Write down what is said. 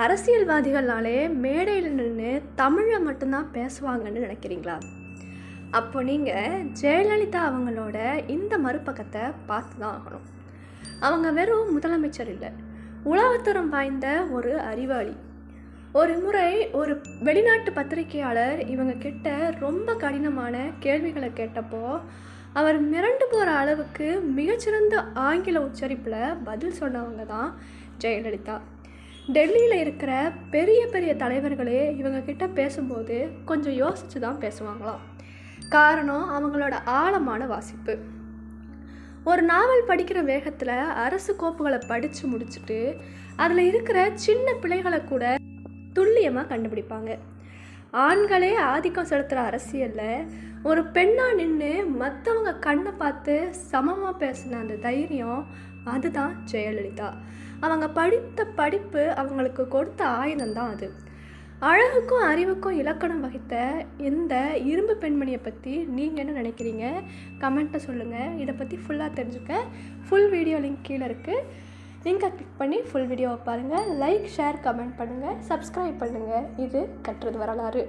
அரசியல்வாதிகள்னாலே மேடையில் நின்று தமிழில் மட்டும்தான் பேசுவாங்கன்னு நினைக்கிறீங்களா? அப்போ நீங்கள் ஜெயலலிதா அவங்களோட இந்த மறுபக்கத்தை பார்த்து தான் ஆகணும். அவங்க வெறும் முதலமைச்சர் இல்லை, உலகத்தரம் வாய்ந்த ஒரு அறிவாளி. ஒரு முறை ஒரு வெளிநாட்டு பத்திரிகையாளர் இவங்க கிட்ட ரொம்ப கடினமான கேள்விகளை கேட்டப்போ அவர் மிரண்டு போகிற அளவுக்கு மிகச்சிறந்த ஆங்கில உச்சரிப்பில் பதில் சொன்னவங்க தான் ஜெயலலிதா. டெல்லியில் இருக்கிற பெரிய பெரிய தலைவர்களே இவங்க கிட்ட பேசும்போது கொஞ்சம் யோசித்து தான் பேசுவாங்களாம். காரணம் அவங்களோட ஆழமான வாசிப்பு. ஒரு நாவல் படிக்கிற வேகத்தில் அரசு கோப்புகளை படித்து முடிச்சுட்டு அதில் இருக்கிற சின்ன பிழைகளை கூட துல்லியமாக கண்டுபிடிப்பாங்க. ஆண்களே ஆதிக்கம் செலுத்துகிற அரசியலில் ஒரு பெண்ணாக நின்று மற்றவங்க கண்ணை பார்த்து சமமாக பேசின அந்த தைரியம், அதுதான் ஜெயலலிதா. அவங்க படித்த படிப்பு அவங்களுக்கு கொடுத்த ஆயுதம் தான் அது. அழகுக்கும் அறிவுக்கும் இலக்கணம் வகித்த இந்த இரும்பு பெண்மணியை பற்றி நீங்கள் என்ன நினைக்கிறீங்க? கமெண்ட்டில் சொல்லுங்கள். இதை பற்றி ஃபுல்லாக தெரிஞ்சுக்க ஃபுல் வீடியோ லிங்க் கீழே இருக்குது. லிங்கை கிளிக் பண்ணி ஃபுல் வீடியோவை பாருங்கள். லைக், ஷேர், கமெண்ட் பண்ணுங்கள், சப்ஸ்கிரைப் பண்ணுங்கள். இது கற்றது வரலாறு.